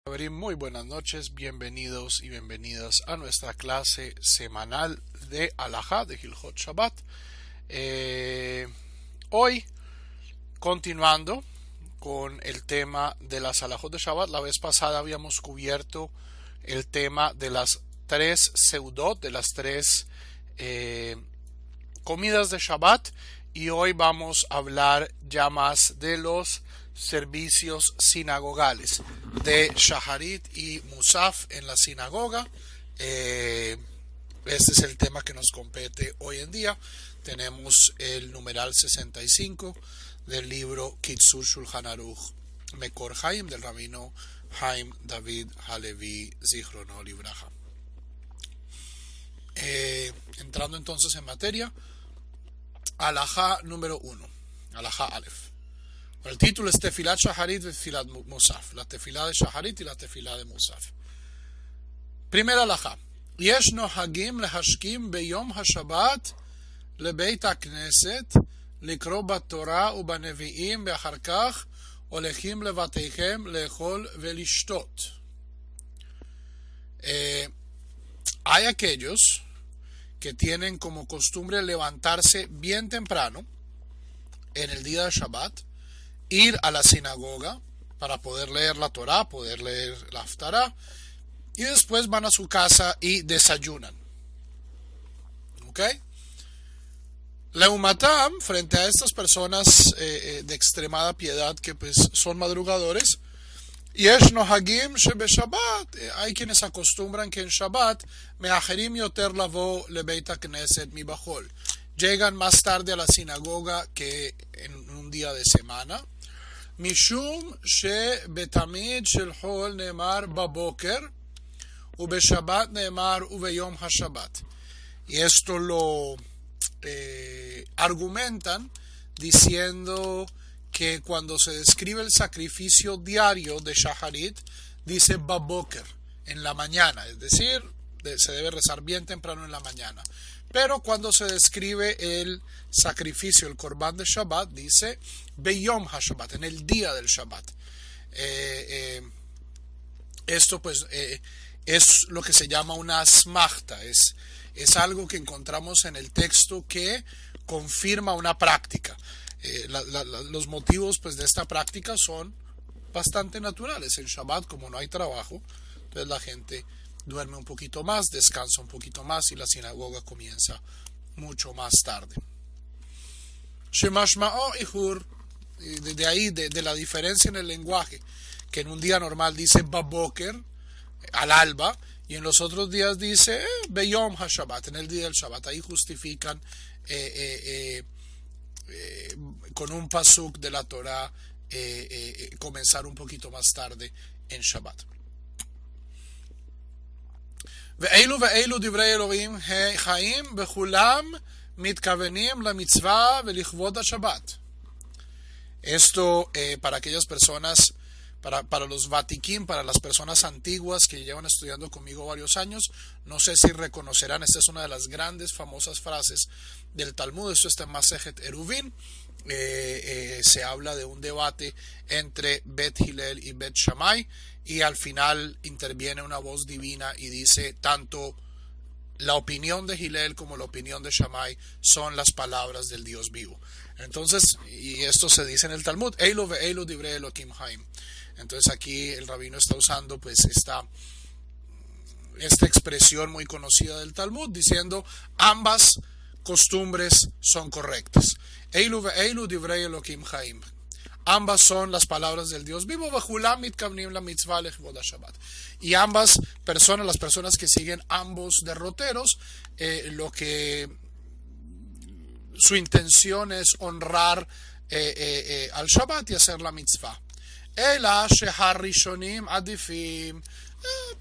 Muy buenas noches, bienvenidos y bienvenidas a nuestra clase semanal de Alajá de Hilchot Shabbat. Hoy, continuando con el tema de las Alajot de Shabbat, la vez pasada habíamos cubierto el tema de las tres seudot, de las tres comidas de Shabbat, y hoy vamos a hablar ya más de los servicios sinagogales de Shaharit y Musaf en la sinagoga. Este es el tema que nos compete hoy en día. Tenemos el numeral 65 del libro Kitzur Shulchan Aruch Mekor Haim del rabino Haim David Halevi Zichrono Livraja. Entrando entonces en materia, Alajá número 1, Alajá Aleph. El título es Tefilat Shaharit y Tefilat Musaf, la tefilá de Shaharit y la tefilá de Musaf. Primera alajá. Yesh nohagim lehashkim beyom hashabat lebeit hakneset לקרוא בתורה ובנביאים ואחר כך הולכים לבתיכם לאכול ולשתות. Hay aquellos que tienen como costumbre levantarse bien temprano en el día de Shabbat, ir a la sinagoga para poder leer la Torá, poder leer la Haftará, y después van a su casa y desayunan. ¿Ok? Leumatam, frente a estas personas de extremada piedad que pues son madrugadores, Yesh nohagim shebe Shabbat, hay quienes acostumbran que en Shabbat meacherim yoter lavo lebeit hakneset mi bajol, llegan más tarde a la sinagoga que en un día de semana. Mishum she betamid shel hol neemar baboker ubeshabbat neemar ubeyom hashabbat. Y esto lo argumentan diciendo que cuando se describe el sacrificio diario de Shaharit, dice baboker, en la mañana, es decir, se debe rezar bien temprano en la mañana. Pero cuando se describe el sacrificio, el Korban de Shabbat, dice Beyom HaShabbat, en el día del Shabbat. Esto pues es lo que se llama una asmachta, es algo que encontramos en el texto que confirma una práctica. Los motivos pues de esta práctica son bastante naturales. En Shabbat, como no hay trabajo, entonces la gente duerme un poquito más, descansa un poquito más y la sinagoga comienza mucho más tarde. Shemashma'o ihur, de ahí de la diferencia en el lenguaje, que en un día normal dice baboker, al alba, y en los otros días dice beyom hashabbat, en el día del Shabbat. Ahí justifican con un pasuk de la Torah comenzar un poquito más tarde en Shabbat. ואילו דברי אלוהים חיים וכולם מתכוונים למצווה ולכבוד השבת. Esto para aquellas personas, para los vatiquín, para las personas antiguas que llevan estudiando conmigo varios años, no sé si reconocerán, esta es una de las grandes famosas frases del Talmud. Esto está en Masejet Eruvin. Se habla de un debate entre Bet Hillel y Bet Shammai, y al final interviene una voz divina y dice tanto la opinión de Hillel como la opinión de Shammai son las palabras del Dios vivo. Entonces, y esto se dice en el Talmud, Eilu ve'eilu divrei Elokim Haim. Entonces aquí el rabino está usando pues esta expresión muy conocida del Talmud, diciendo ambas costumbres son correctas. Eilu ve'eilu divrei Elokim Haim. Ambas son las palabras del Dios vivo. Y ambas personas, las personas que siguen ambos derroteros, lo que su intención es honrar al Shabbat y hacer la mitzvah.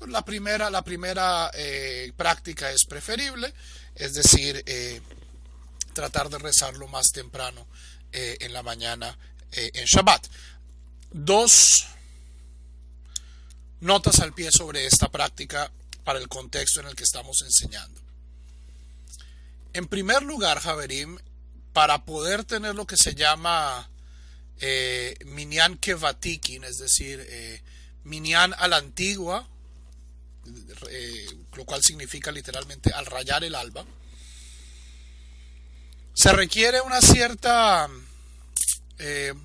La primera práctica es preferible, es decir, tratar de rezarlo más temprano en la mañana en Shabbat. Dos notas al pie sobre esta práctica para el contexto en el que estamos enseñando. En primer lugar, Javerim, para poder tener lo que se llama Minyan Kevatikin, es decir, minyan a la antigua, lo cual significa literalmente al rayar el alba, se requiere una cierta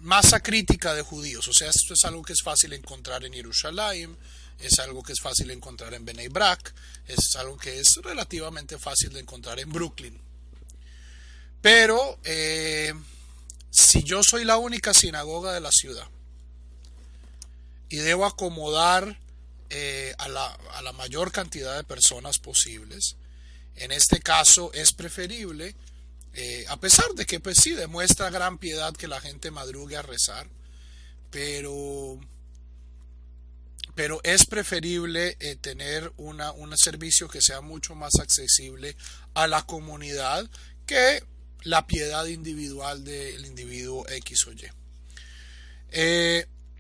masa crítica de judíos. O sea, esto es algo que es fácil encontrar en Jerusalén, es algo que es fácil encontrar en Bnei Brak, es algo que es relativamente fácil de encontrar en Brooklyn. Pero si yo soy la única sinagoga de la ciudad y debo acomodar a la mayor cantidad de personas posibles, en este caso es preferible, a pesar de que pues sí demuestra gran piedad que la gente madrugue a rezar, pero es preferible tener un servicio que sea mucho más accesible a la comunidad que la piedad individual del individuo X o Y.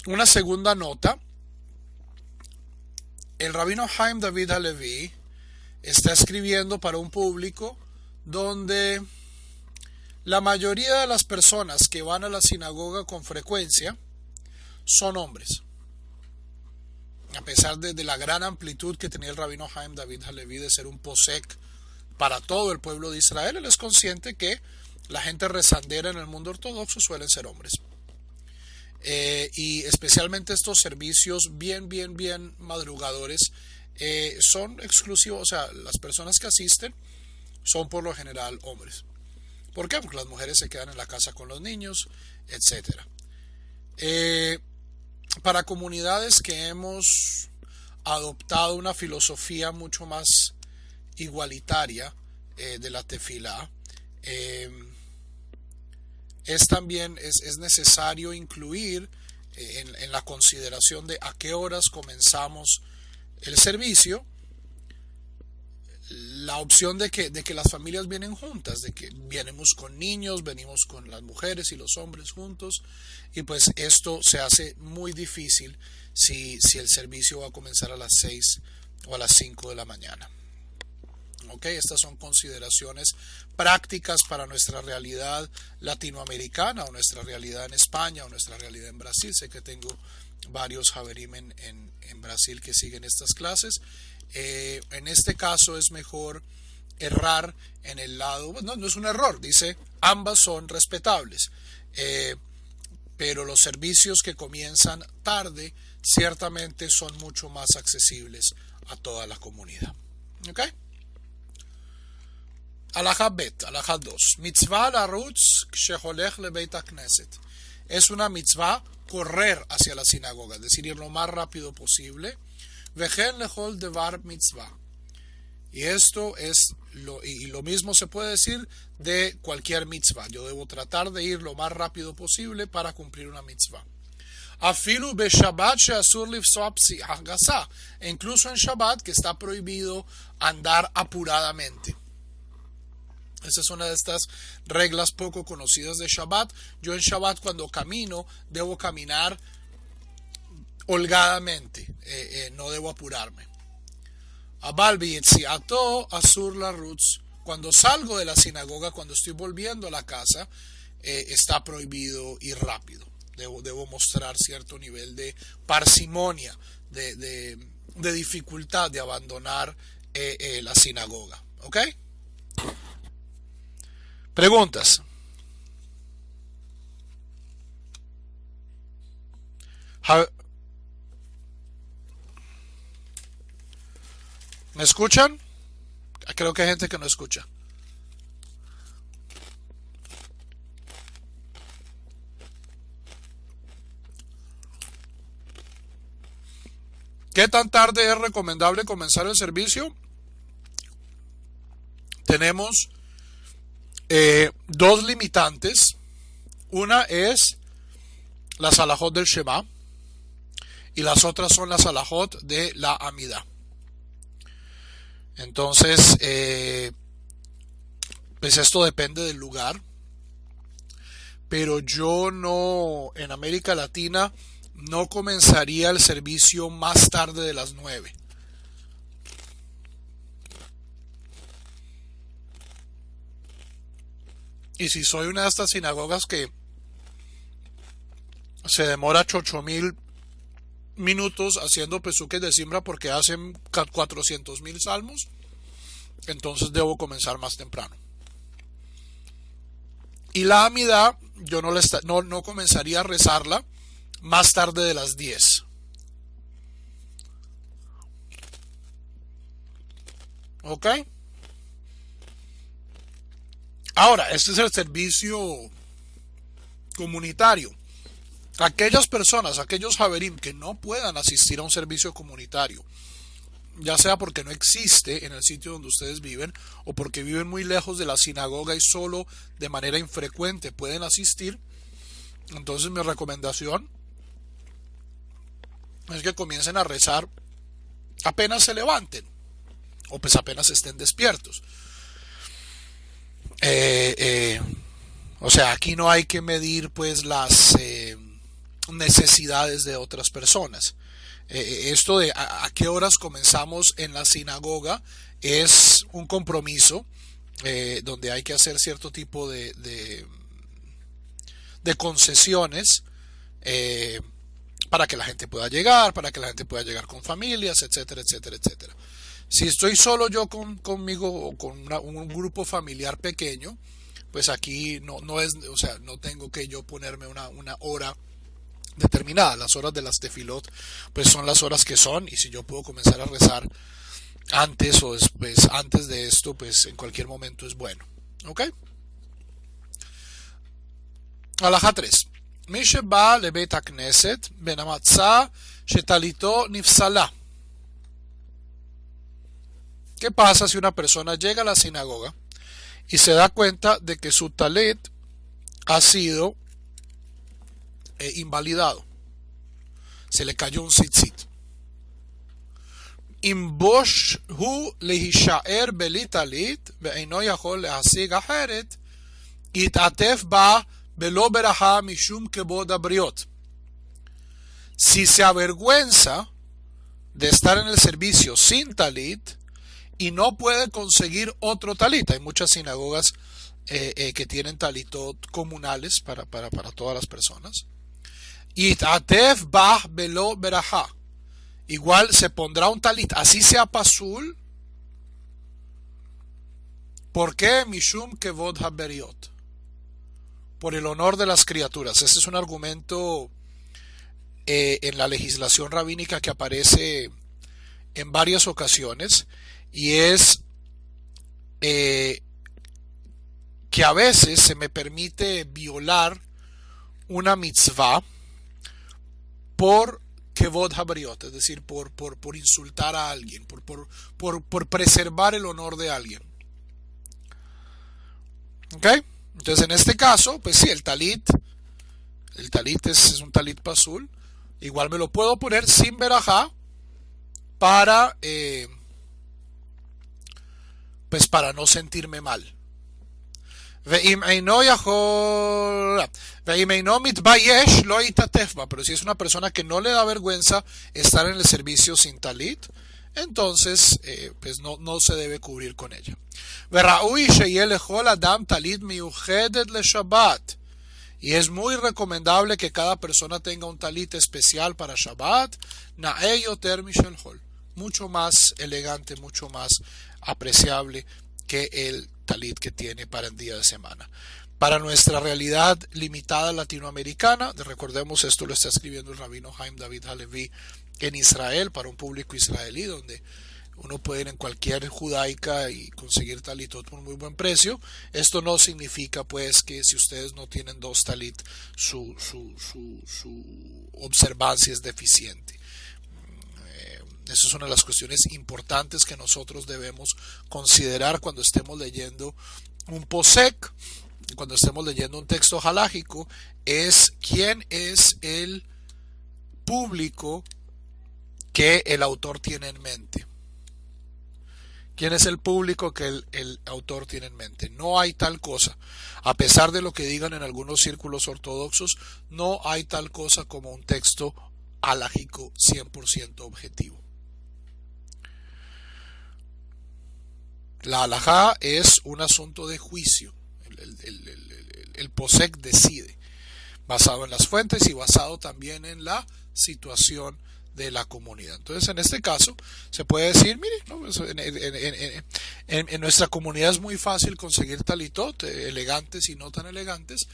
Una segunda nota: el rabino Haim David Halevi está escribiendo para un público donde la mayoría de las personas que van a la sinagoga con frecuencia son hombres. A pesar de la gran amplitud que tenía el rabino Haim David Halevi de ser un posek para todo el pueblo de Israel, él es consciente que la gente rezandera en el mundo ortodoxo suelen ser hombres. Y especialmente estos servicios bien madrugadores son exclusivos, o sea, las personas que asisten son por lo general hombres. ¿Por qué? Porque las mujeres se quedan en la casa con los niños, etc. Para comunidades que hemos adoptado una filosofía mucho más igualitaria de la tefilá, es necesario incluir en la consideración de a qué horas comenzamos el servicio la opción de que las familias vienen juntas, de que venimos con niños, venimos con las mujeres y los hombres juntos, y pues esto se hace muy difícil si el servicio va a comenzar a las 6 o a las 5 de la mañana. Okay, estas son consideraciones prácticas para nuestra realidad latinoamericana o nuestra realidad en España o nuestra realidad en Brasil. Sé que tengo varios Javerim en Brasil que siguen estas clases. En este caso es mejor errar en el lado, no es un error, dice ambas son respetables, pero los servicios que comienzan tarde ciertamente son mucho más accesibles a toda la comunidad. ¿Okay? Alajá Bet, alajá 2. Mitzvah larutz ksheholech lebeit hakneset. Es una mitzvah correr hacia la sinagoga, es decir, ir lo más rápido posible. Vejen lechol devar mitzvah. Y esto es lo mismo se puede decir de cualquier mitzvah. Yo debo tratar de ir lo más rápido posible para cumplir una mitzvah. Afilu be Shabbat she'asur lifsoa psiach gasa. E incluso en Shabbat, que está prohibido andar apuradamente. Esa es una de estas reglas poco conocidas de Shabbat. Yo en Shabbat cuando camino debo caminar holgadamente, no debo apurarme. Abal b'yetziato asur larutz. Cuando salgo de la sinagoga, cuando estoy volviendo a la casa, está prohibido ir rápido. Debo mostrar cierto nivel de parsimonia, de dificultad de abandonar la sinagoga. ¿Ok? Preguntas. ¿Me escuchan? Creo que hay gente que no escucha. ¿Qué tan tarde es recomendable comenzar el servicio? Tenemos dos limitantes. Una es las halajot del Shema y las otras son las halajot de la Amidá. Entonces, pues esto depende del lugar, pero yo no, en América Latina, no comenzaría el servicio más tarde de las 9. Y si soy una de estas sinagogas que se demora 8,000 minutos haciendo pesuques de simbra porque hacen 400.000 salmos, entonces debo comenzar más temprano. Y la Amidá, yo no comenzaría a rezarla más tarde de las 10. ¿Ok? Ahora, este es el servicio comunitario. Aquellas personas, aquellos Haverim que no puedan asistir a un servicio comunitario, ya sea porque no existe en el sitio donde ustedes viven o porque viven muy lejos de la sinagoga y solo de manera infrecuente pueden asistir, entonces mi recomendación es que comiencen a rezar apenas se levanten o pues apenas estén despiertos. O sea, aquí no hay que medir pues las necesidades de otras personas. Esto de a qué horas comenzamos en la sinagoga es un compromiso donde hay que hacer cierto tipo de concesiones para que la gente pueda llegar, para que la gente pueda llegar con familias, etcétera, etcétera, etcétera. Si estoy solo yo conmigo o con un grupo familiar pequeño, pues aquí no es, o sea, no tengo que yo ponerme una hora determinada. Las horas de las tefilot pues son las horas que son, y si yo puedo comenzar a rezar antes o después, antes de esto, pues en cualquier momento es bueno. ¿Ok? הלכה 3. מי שבא לבית הכנסת ונמצא שטליתו נפסלה. ¿Qué pasa si una persona llega a la sinagoga y se da cuenta de que su talit ha sido invalidado? Se le cayó un tzitzit. אם בוש הוא להישאר בלי טלית ואינו יכול להשיג אחרת, יתעטף בה בלא ברכה משום כבוד הבריות. Si se avergüenza de estar en el servicio sin talit y no puede conseguir otro talit, hay muchas sinagogas que tienen talitot comunales para todas las personas, yit'atef bah belo berajá, igual se pondrá un talit, así sea pasul. ¿Por qué? Mishum kevod haberiot, por el honor de las criaturas. Este es un argumento en la legislación rabínica que aparece en varias ocasiones, y es que a veces se me permite violar una mitzvah por kevod haberiot, es decir, por insultar a alguien, por preservar el honor de alguien. ¿Ok? Entonces en este caso, pues sí, el talit es un talit pasul, igual me lo puedo poner sin berajá para pues para no sentirme mal. Pero si es una persona que no le da vergüenza estar en el servicio sin talit, entonces pues no se debe cubrir con ella. Y es muy recomendable que cada persona tenga un talit especial para Shabbat, mucho más elegante, mucho más apreciable que el talit que tiene para el día de semana. Para nuestra realidad limitada latinoamericana, recordemos, esto lo está escribiendo el rabino Haim David Halevi en Israel, para un público israelí, donde uno puede ir en cualquier judaica y conseguir talitot por muy buen precio. Esto no significa pues que si ustedes no tienen dos talit, su observancia es deficiente. Esa es una de las cuestiones importantes que nosotros debemos considerar cuando estemos leyendo un posek, cuando estemos leyendo un texto halágico, es quién es el público que el autor tiene en mente. ¿Quién es el público que el autor tiene en mente? No hay tal cosa. A pesar de lo que digan en algunos círculos ortodoxos, no hay tal cosa como un texto halágico 100% objetivo. La halajá es un asunto de juicio. El posek decide, basado en las fuentes y basado también en la situación de la comunidad. Entonces, en este caso, se puede decir, mire, ¿no? En nuestra comunidad es muy fácil conseguir talitot, elegantes y no tan elegantes.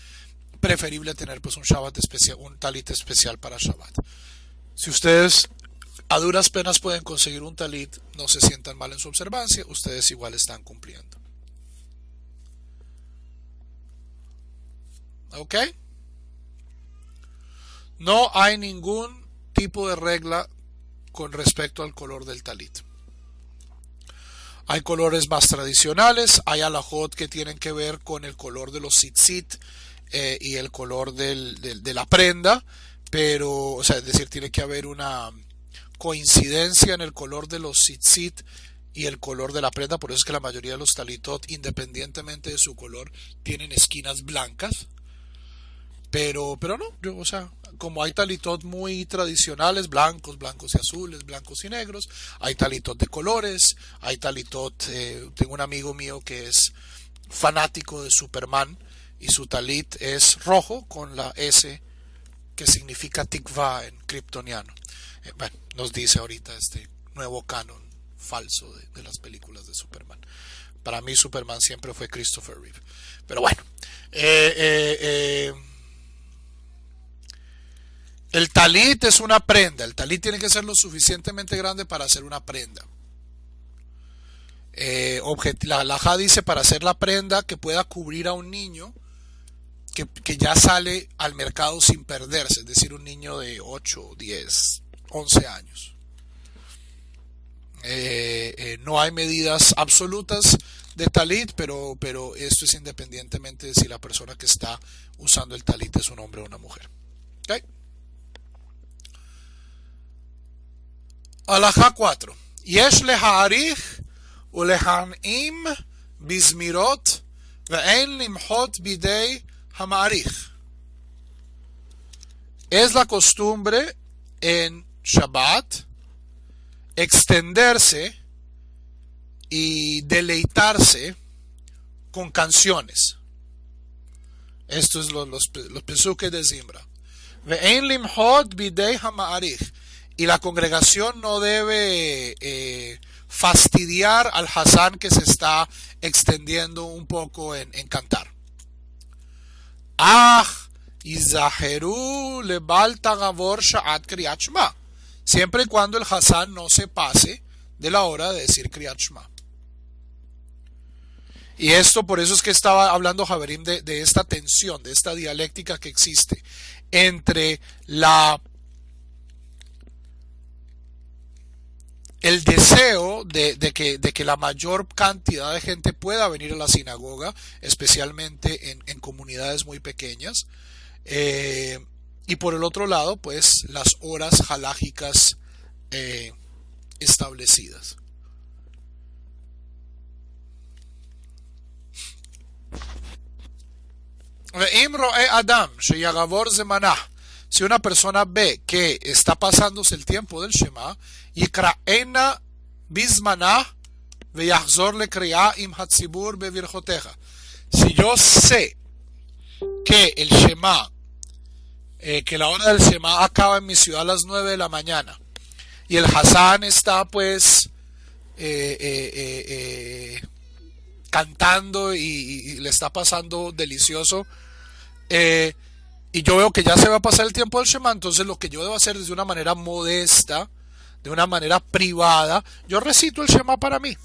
Preferible tener pues un Shabbat especial, un talit especial para Shabbat. Si ustedes a duras penas pueden conseguir un talit, no se sientan mal en su observancia, ustedes igual están cumpliendo. ¿Ok? No hay ningún tipo de regla con respecto al color del talit. Hay colores más tradicionales, hay alajot que tienen que ver con el color de los tzitzit y el color de la prenda, pero, o sea, es decir, tiene que haber una coincidencia en el color de los tzitzit y el color de la prenda, por eso es que la mayoría de los talitot, independientemente de su color, tienen esquinas blancas. Pero no, o sea, como hay talitot muy tradicionales, blancos y azules, blancos y negros, hay talitot de colores, hay talitot, tengo un amigo mío que es fanático de Superman y su talit es rojo con la S que significa tikva en kryptoniano. Bueno, nos dice ahorita este nuevo canon falso de las películas de Superman. Para mí Superman siempre fue Christopher Reeve. Pero bueno, el talit es una prenda. El talit tiene que ser lo suficientemente grande para hacer una prenda. La halajá dice para hacer la prenda que pueda cubrir a un niño que ya sale al mercado sin perderse, es decir, un niño de 8, 10, 11 años. No hay medidas absolutas de talit, pero esto es independientemente de si la persona que está usando el talit es un hombre o una mujer. ¿Okay? Halajá 4. Yesh leharich ulehan'im bizmirot ve'en limhot bidei hamarich. Es la costumbre en Shabbat extenderse y deleitarse con canciones. Esto es los pesuques de Zimra. Ve'en limhot bidei hamarich. Y la congregación no debe fastidiar al Hazán que se está extendiendo un poco en cantar. Izaheru lebal tagavor sha'at kriyat shema. Siempre y cuando el Hazán no se pase de la hora de decir kriyat shema. Y esto, por eso es que estaba hablando Javerim de esta tensión, de esta dialéctica que existe entre el deseo de que la mayor cantidad de gente pueda venir a la sinagoga, especialmente en comunidades muy pequeñas, y por el otro lado, pues las horas halágicas establecidas. Si una persona ve que está pasándose el tiempo del Shema, Yikra'ena bizmanah veyahzor lekri'a im hatzibur bevirjoteja. Si yo sé que el Shema, que la hora del Shema acaba en mi ciudad a las 9 de la mañana y el Hazán está pues cantando y le está pasando delicioso, y yo veo que ya se va a pasar el tiempo del Shema, entonces lo que yo debo hacer es de una manera modesta, de una manera privada, yo recito el Shema para mí.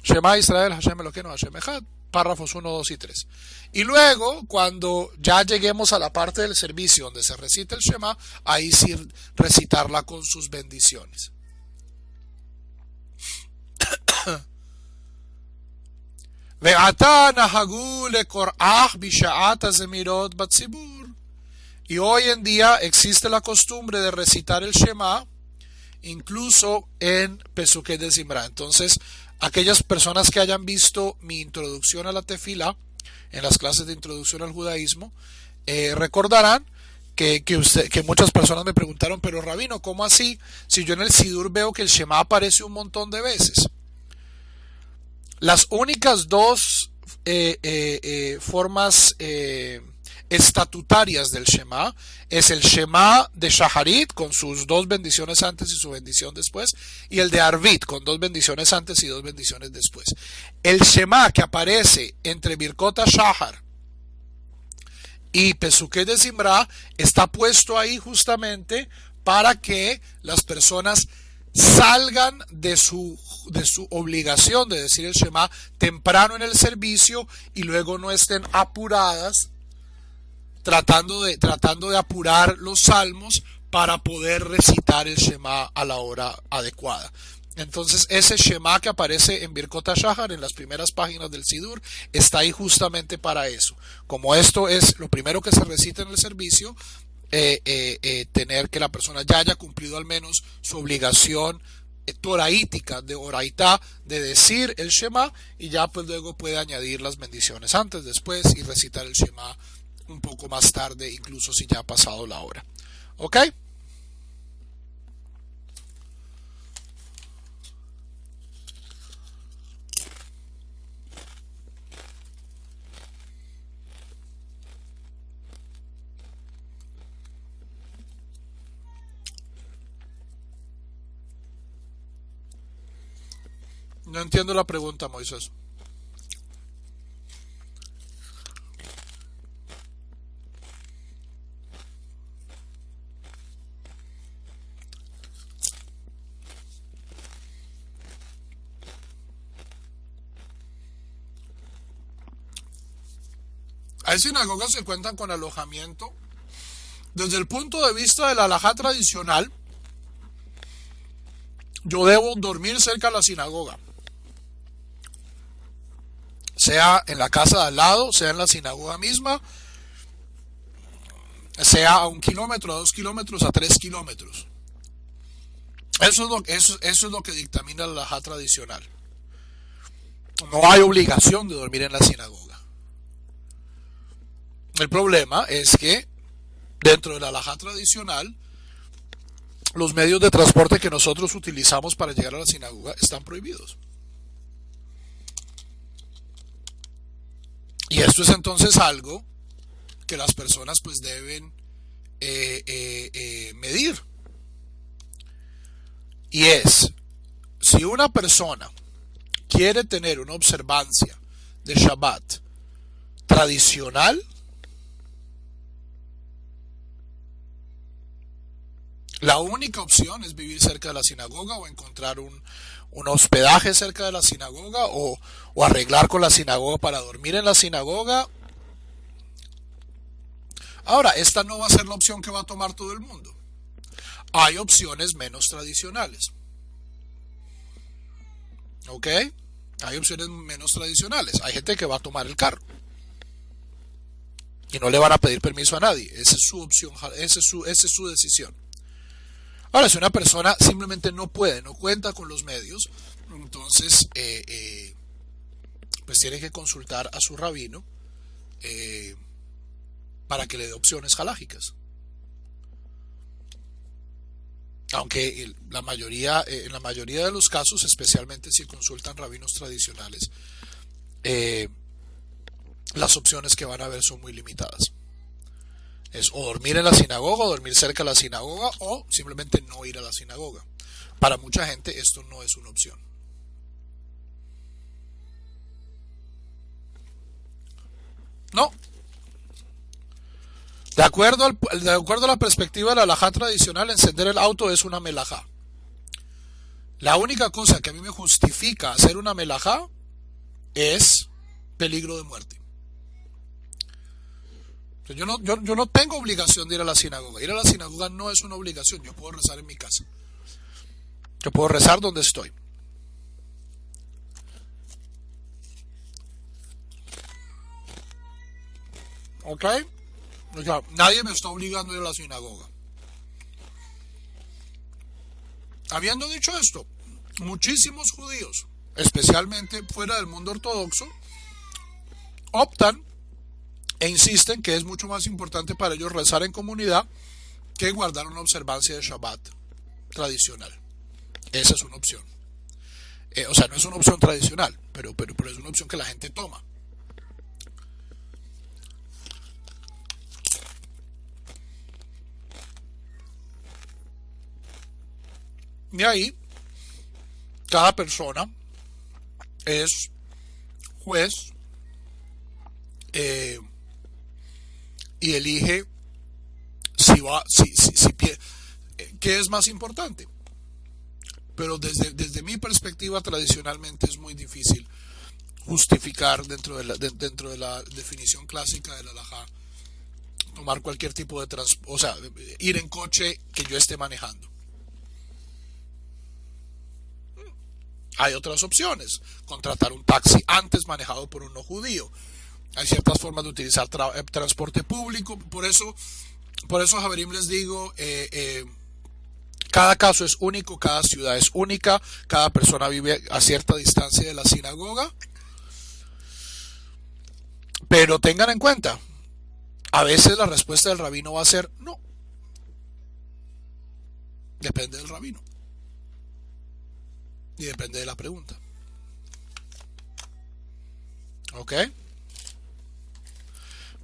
Shema Israel, Hashem Elokeinu, Hashem Echad, párrafos 1, 2 y 3. Y luego, cuando ya lleguemos a la parte del servicio donde se recita el Shema, ahí sí recitarla con sus bendiciones. Y hoy en día existe la costumbre de recitar el Shema incluso en Pesukei de Zimra. Entonces, aquellas personas que hayan visto mi introducción a la tefila en las clases de introducción al judaísmo, recordarán que muchas personas me preguntaron, pero Rabino, ¿cómo así? Si yo en el Sidur veo que el Shema aparece un montón de veces. Las únicas dos formas estatutarias del Shema es el Shema de Shaharit con sus 2 bendiciones antes y su bendición después, y el de Arvit con 2 bendiciones antes y 2 bendiciones después. El Shema que aparece entre Birkot HaShahar y Pesukei de Zimra está puesto ahí justamente para que las personas salgan de su obligación de decir el Shema temprano en el servicio y luego no estén apuradas tratando de apurar los salmos para poder recitar el Shema a la hora adecuada. Entonces ese Shema que aparece en Birkot HaShahar en las primeras páginas del Sidur está ahí justamente para eso. Como esto es lo primero que se recita en el servicio, tener que la persona ya haya cumplido al menos su obligación toraítica de oraitá de decir el Shema, y ya pues luego puede añadir las bendiciones antes, después y recitar el Shema un poco más tarde, incluso si ya ha pasado la hora. ¿Ok? No entiendo la pregunta, Moisés. Hay sinagogas que cuentan con alojamiento. Desde el punto de vista de la halajá tradicional, yo debo dormir cerca de la sinagoga. Sea en la casa de al lado, sea en la sinagoga misma, sea a 1 kilómetro, a 2 kilómetros, a 3 kilómetros. Eso es lo que dictamina la halajá tradicional. No hay obligación de dormir en la sinagoga. El problema es que dentro de la halajá tradicional, los medios de transporte que nosotros utilizamos para llegar a la sinagoga están prohibidos. Y esto es entonces algo que las personas pues deben medir. Y es, si una persona quiere tener una observancia de Shabbat tradicional, la única opción es vivir cerca de la sinagoga o encontrar un hospedaje cerca de la sinagoga o arreglar con la sinagoga para dormir en la sinagoga. Ahora, esta no va a ser la opción que va a tomar todo el mundo. Hay opciones menos tradicionales. ¿Ok? Hay opciones menos tradicionales. Hay gente que va a tomar el carro y no le van a pedir permiso a nadie. Esa es su opción, esa es su decisión. Ahora, si una persona simplemente no puede, no cuenta con los medios, entonces pues tiene que consultar a su rabino para que le dé opciones halájicas. Aunque en la mayoría de los casos, especialmente si consultan rabinos tradicionales, las opciones que van a ver son muy limitadas. Es o dormir en la sinagoga, o dormir cerca de la sinagoga, o simplemente no ir a la sinagoga. Para mucha gente esto no es una opción. No. De acuerdo a la perspectiva de la halajá tradicional, encender el auto es una melajá. La única cosa que a mí me justifica hacer una melajá es peligro de muerte. Yo no tengo obligación de ir a la sinagoga. Ir a la sinagoga no es una obligación. Yo puedo rezar en mi casa. Yo puedo rezar donde estoy. ¿Ok? O sea, nadie me está obligando a ir a la sinagoga. Habiendo dicho esto, muchísimos judíos, especialmente fuera del mundo ortodoxo, optan e insisten que es mucho más importante para ellos rezar en comunidad que guardar una observancia de Shabbat tradicional. Esa es una opción. O sea, no es una opción tradicional, pero es una opción que la gente toma. Y ahí, cada persona es juez y elige qué es más importante. Pero desde mi perspectiva, tradicionalmente es muy difícil justificar dentro de la definición clásica del halajá tomar cualquier tipo de transporte, o sea, ir en coche que yo esté manejando. Hay otras opciones, contratar un taxi antes manejado por un no judío. Hay ciertas formas de utilizar transporte público, por eso Javerim les digo, cada caso es único, cada ciudad es única, cada persona vive a cierta distancia de la sinagoga, pero tengan en cuenta, a veces la respuesta del rabino va a ser no, depende del rabino y depende de la pregunta. ¿Ok?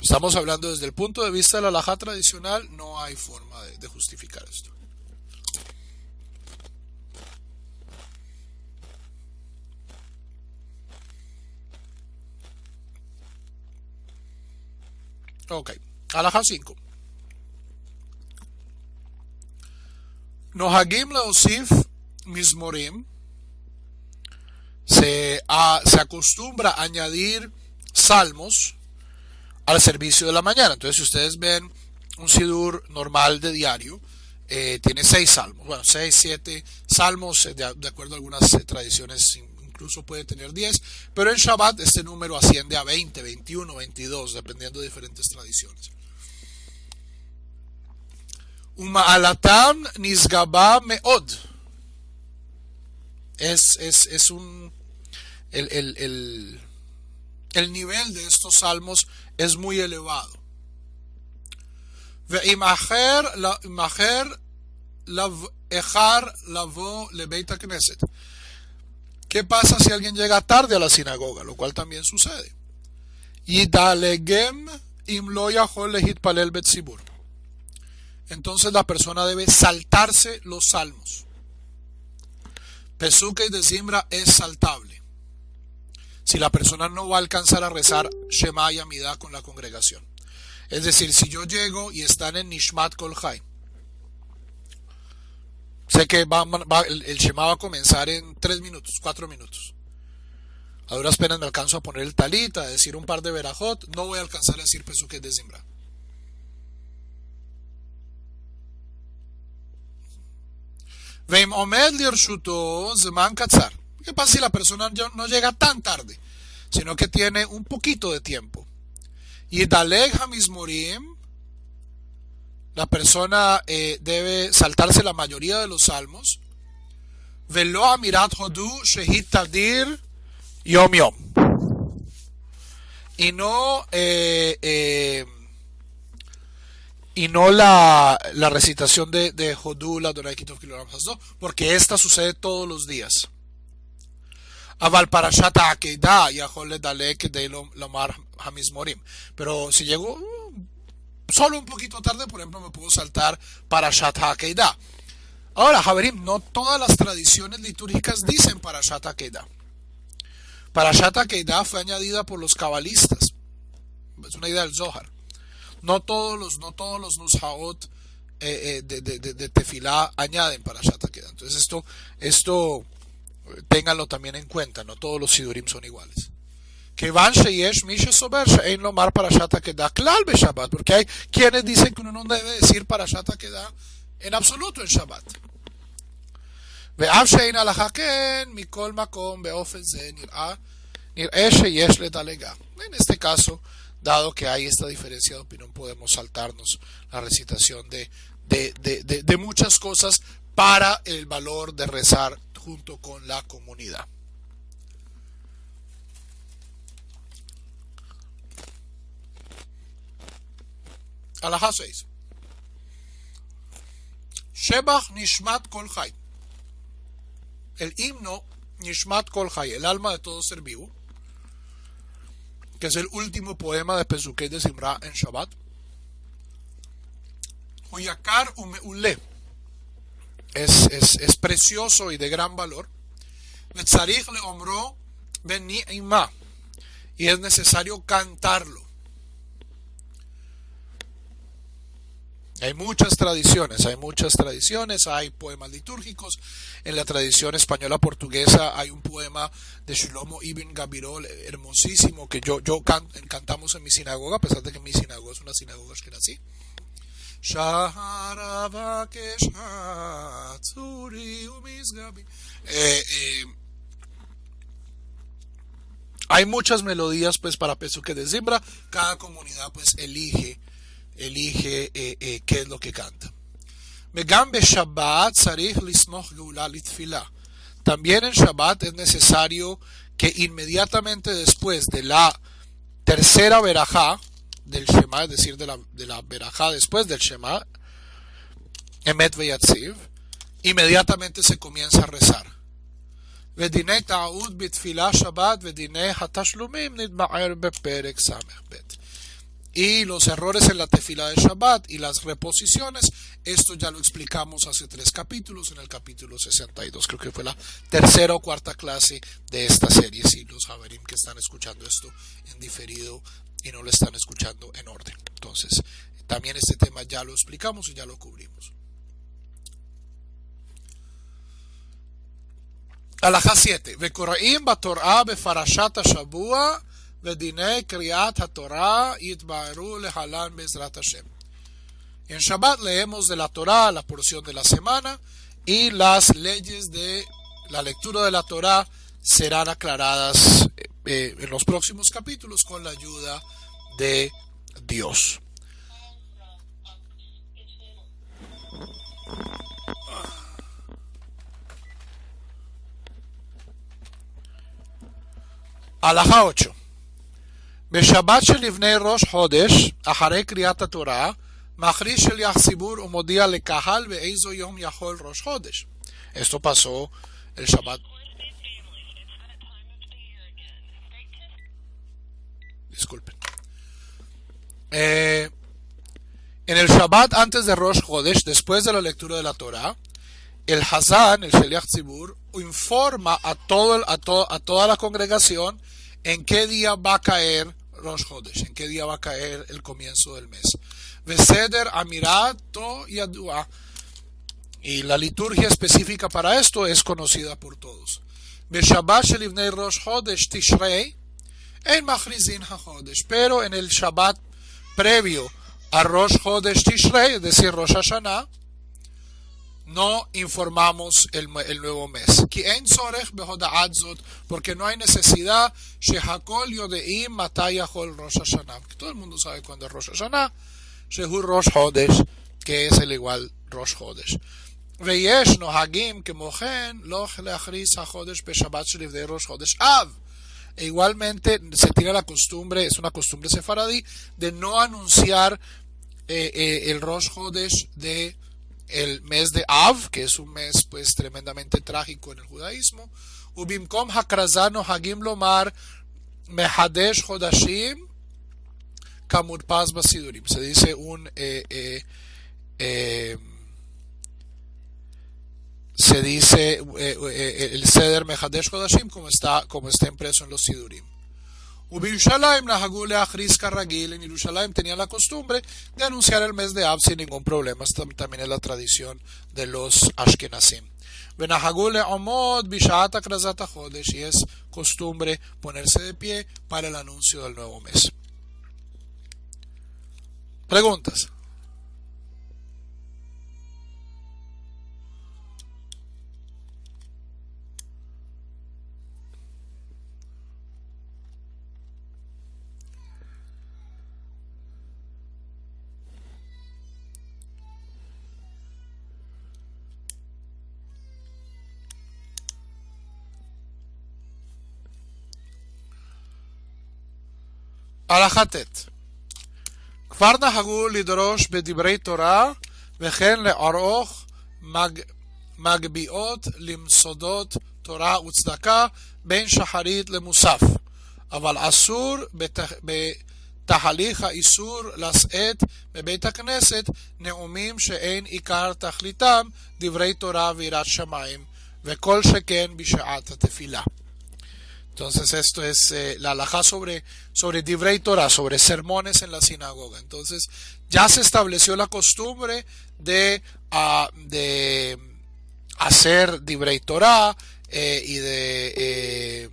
Estamos hablando desde el punto de vista de la halajá tradicional, no hay forma de justificar esto. Ok, halajá 5. Nohagim leosif mismorim. Se acostumbra a añadir salmos al servicio de la mañana. Entonces, si ustedes ven un sidur normal de diario, tiene 6 salmos, bueno, 6, 7 salmos, de acuerdo a algunas tradiciones, incluso puede tener 10, pero en Shabbat este número asciende a 20, 21, 22, dependiendo de diferentes tradiciones. Uma'alatam nisgaba me'od. Es un el nivel de estos salmos es muy elevado. ¿Qué pasa si alguien llega tarde a la sinagoga? Lo cual también sucede. Entonces la persona debe saltarse los salmos. Pesukei de Zimra es saltable. Si la persona no va a alcanzar a rezar Shema y Amidah con la congregación. Es decir, si yo llego y están en Nishmat Kol Chai, sé que el Shema va a comenzar en 3 minutos, 4 minutos. A duras penas me alcanzo a poner el talit, a decir un par de verajot, no voy a alcanzar a decir Pesukei de Zimra. Veim omed lirshuto zman katzar. ¿Qué pasa si la persona no llega tan tarde, sino que tiene un poquito de tiempo? Y daleg hamizmorim, la persona debe saltarse la mayoría de los salmos. Velo amirat hodu shehit tadir yom yom. Y no la recitación de Hodú, la Adonai Kitov Kiloram Hasdo, porque esta sucede todos los días. Aval Parashat HaAkeidah Yahol Ledalek Kedei Lomar Hamizmorim. Pero si llego solo un poquito tarde, por ejemplo, me puedo saltar Parashat HaAkeidah. Ahora, Javerim, no todas las tradiciones litúrgicas dicen Parashat HaAkeidah. Parashat HaAkeidah fue añadida por los cabalistas. Es una idea del Zohar. No todos los Nushaot de Tefilá añaden Parashat HaAkeidah. Entonces esto ténganlo también en cuenta. No todos los Sidurim son iguales. Porque hay quienes dicen que uno no debe decir Parashat HaAkeidah en absoluto en Shabbat. En este caso, dado que hay esta diferencia de opinión, podemos saltarnos la recitación de muchas cosas para el valor de rezar junto con la comunidad. Halajá 6. Shebach Nishmat Kol Chai. El himno Nishmat Kol Chai, el alma de todo ser vivo, que es el último poema de Pesukei de Zimra en Shabbat. Huyakar Umeule. es precioso y de gran valor. Vetzarich le omro beni'ima, y es necesario cantarlo. Hay muchas tradiciones, hay poemas litúrgicos. En la tradición española portuguesa hay un poema de Shlomo Ibn Gabirol hermosísimo que cantamos en mi sinagoga, a pesar de que mi sinagoga es una sinagoga ashkenazí. Hay muchas melodías pues para Pesukei de Zimbra. Cada comunidad pues elige qué es lo que canta. También en Shabbat es necesario que inmediatamente después de la tercera verajá del Shema, es decir, de la verajá después del Shema, Emet Veyatziv, inmediatamente se comienza a rezar. Vedinei ta'ud bitfilah Shabbat vedinei hatashlumim nitba'er beperek samech bet. Y los errores en la tefila de Shabbat y las reposiciones, esto ya lo explicamos hace 3 capítulos, en el capítulo 62, creo que fue la tercera o cuarta clase de esta serie, si los Haverim que están escuchando esto en diferido y no lo están escuchando en orden. Entonces, también este tema ya lo explicamos y ya lo cubrimos. Alajá 7. Vekoraim batorah befarashat hashavua ודינei קריאת התורה יתבהרו להלן בעזרת Hashem. En Shabbat leemos de la Torah la porción de la semana y las leyes de la lectura de la Torah serán aclaradas en los próximos capítulos con la ayuda de Dios. Alajá 8. בשבת שלפני ראש חודש, אחרי קריאת התורה, מכריז שליח ציבור ומודיע לקהל באיזו יום יכול ראש חודש. Esto pasó el Shabbat. Disculpen. En el Shabbat antes de Rosh Chodesh, después de la lectura de la Torah, el Hazán, el Sheliach Tzibur, informa a toda la congregación en qué día va a caer Rosh Chodesh, en qué día va a caer el comienzo del mes. Veseder Amirato Yadua. Y la liturgia específica para esto es conocida por todos. Beshabbat shelivnei Rosh Chodesh Tishrei en Machrizin HaChodesh. Pero en el Shabbat previo a Rosh Chodesh Tishrei, es decir, Rosh Hashanah, no informamos el nuevo mes. Porque no hay necesidad. Todo el mundo sabe cuándo es Rosh Hashanah. Shehu Rosh Chodesh, que es el igual Rosh Chodesh. ויש נוהגים כמוכן לא להכריז החודש בשבת שלפני ראש חודש אב. E igualmente se tiene la costumbre, es una costumbre sefaradí, de no anunciar el Rosh Chodesh de el mes de Av, que es un mes pues tremendamente trágico en el judaísmo. ובמקום הכרזה נוהגים לומר מחדש חודשים כמודפס בסידורים. Se dice el Seder Mehadesh Chodashim como está impreso en los Sidurim. ובירושלים נהגו להכריז כרגיל. En Yerushalayim tenían la costumbre de anunciar el mes de Av sin ningún problema. Esta también es la tradición de los Ashkenazim. ונהגו לעמוד בשעת הכרזת החודש. Y es costumbre ponerse de pie para el anuncio del nuevo mes. Preguntas. הלכה ט' כבר נהגו לדרוש בדברי תורה וכן לערוך מגביעות למסודות תורה וצדקה בין שחרית למוסף, אבל אסור תהליך האיסור לשאת בבית הכנסת נאומים שאין עיקר תכליתם דברי תורה ויראת שמיים, וכל שכן בשעת התפילה. Entonces esto es la halajá sobre Divrei Torah, sobre sermones en la sinagoga. Entonces ya se estableció la costumbre de hacer Divrei Torah y de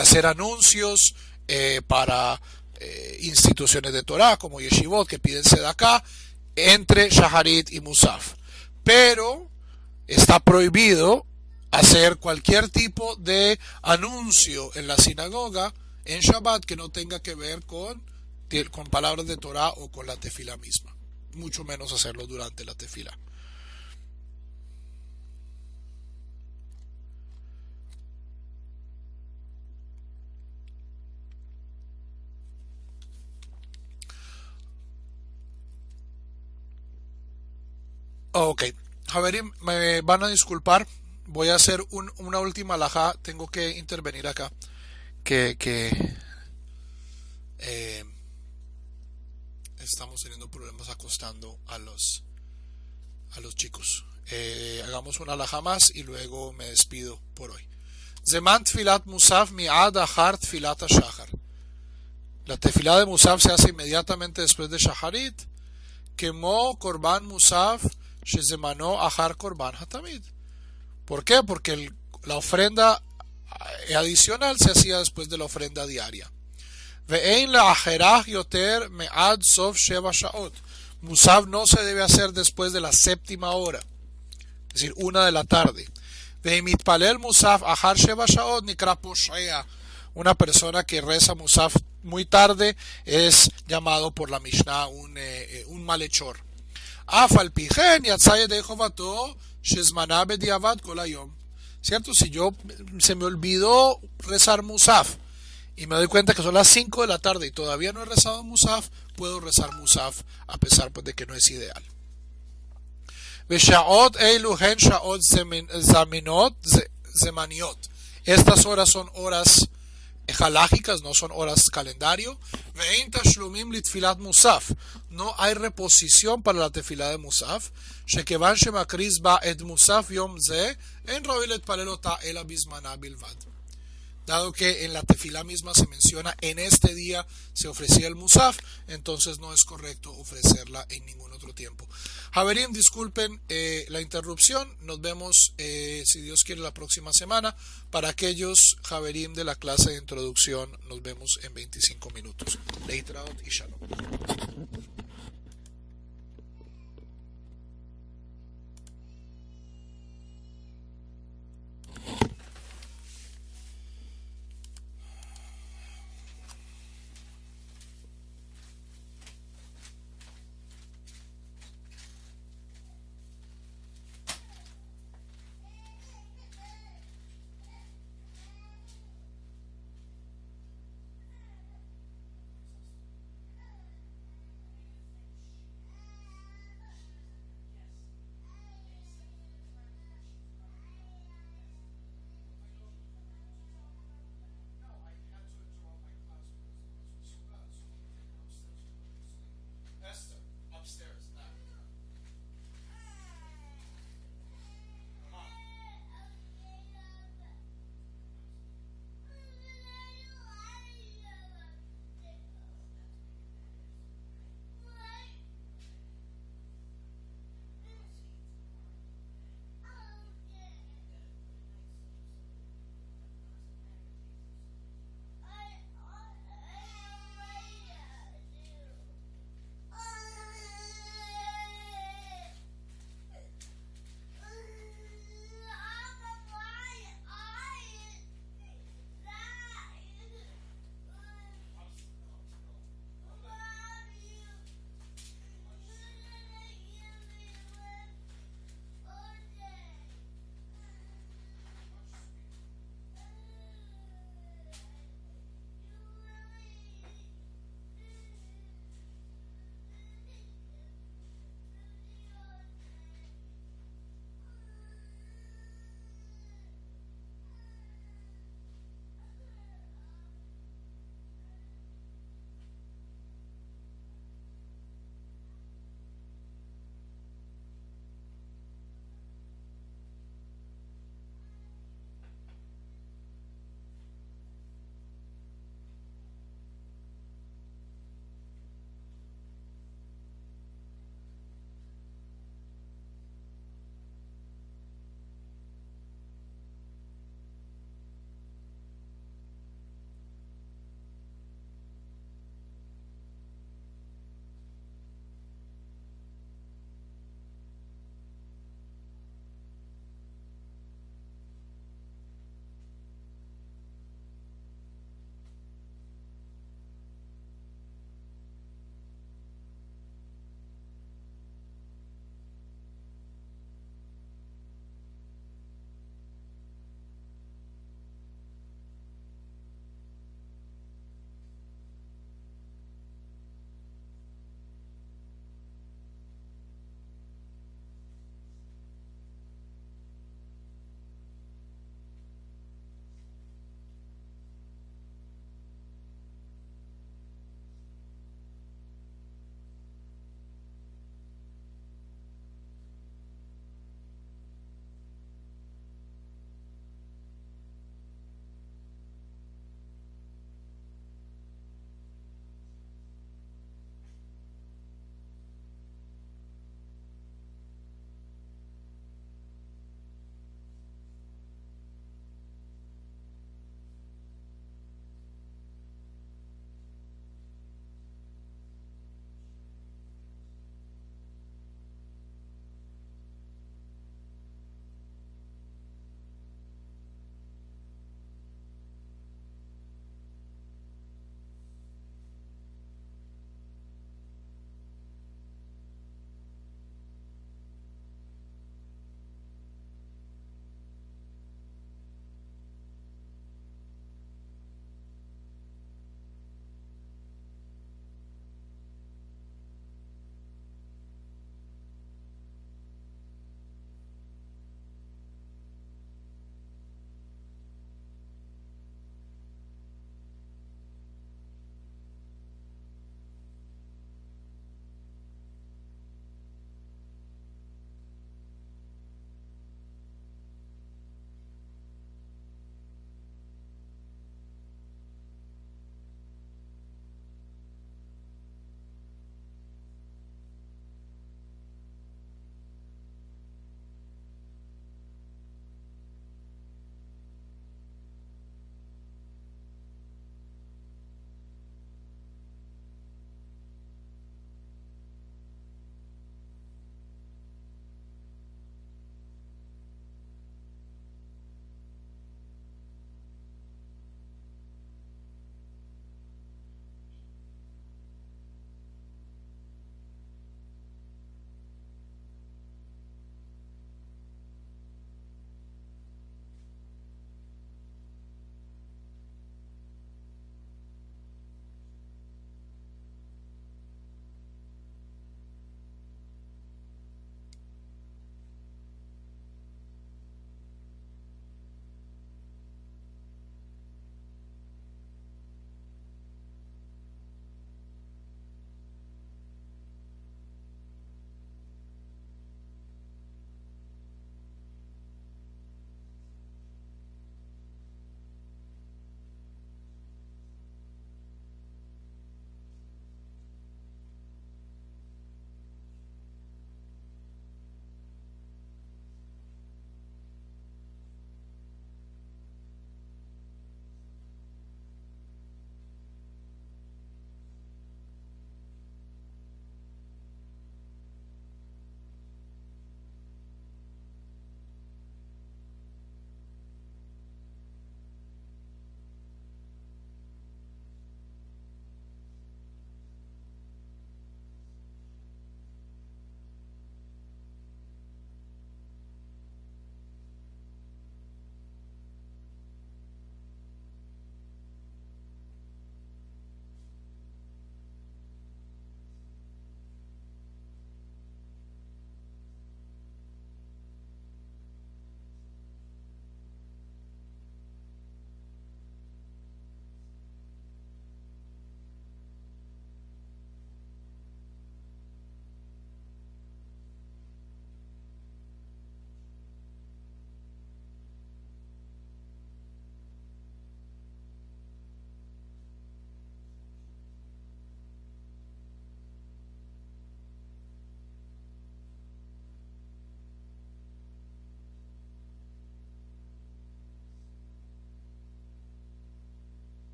hacer anuncios para instituciones de Torah como Yeshivot que piden Sedaká entre Shaharit y Musaf. Pero está prohibido hacer cualquier tipo de anuncio en la sinagoga en Shabbat que no tenga que ver con palabras de Torah o con la tefila misma, mucho menos hacerlo durante la tefila. Ok, Javerim, me van a disculpar. Voy a hacer una última halajá. Tengo que intervenir acá. Estamos teniendo problemas acostando a los chicos. Hagamos una halajá más y luego me despido por hoy. Zeman tfilat musaf mi'ad achar tfilat shachar. La tefilá de musaf se hace inmediatamente después de shaharit. Kemo korban musaf shezemano achar korban hatamid. ¿Por qué? Porque la ofrenda adicional se hacía después de la ofrenda diaria. Ve'ein la'acherach yoter me'ad sof sheva sha'ot. Musaf no se debe hacer después de la séptima hora, es decir, 1 de la tarde. Ve'mitpalel musaf achar sheva sha'ot nikra poshea. Una persona que reza musaf muy tarde es llamado por la Mishnah un malhechor. Afal pichen yatzay de jovato shezmaná bediavad kol hayom. Cierto, si se me olvidó rezar musaf y me doy cuenta que son las 5 de la tarde y todavía no he rezado musaf, puedo rezar musaf a pesar pues, de que no es ideal. Veshaot eilu hen shaot zaminot zemaniot. Estas horas son horas halágicas, no son horas calendario. Ve'ein tashlumim litfilat musaf. No hay reposición para la tefilá de musaf. Shekevan shemakriz ba et musaf yom ze en rabi letpalel ota ela bizmaná bilvad. Dado que en la tefilá misma se menciona en este día se ofrecía el musaf, entonces no es correcto ofrecerla en ningún otro tiempo. Javerim, disculpen la interrupción. Nos vemos, si Dios quiere, la próxima semana. Para aquellos Javerim de la clase de introducción, nos vemos en 25 minutos. Leitraot y Shalom.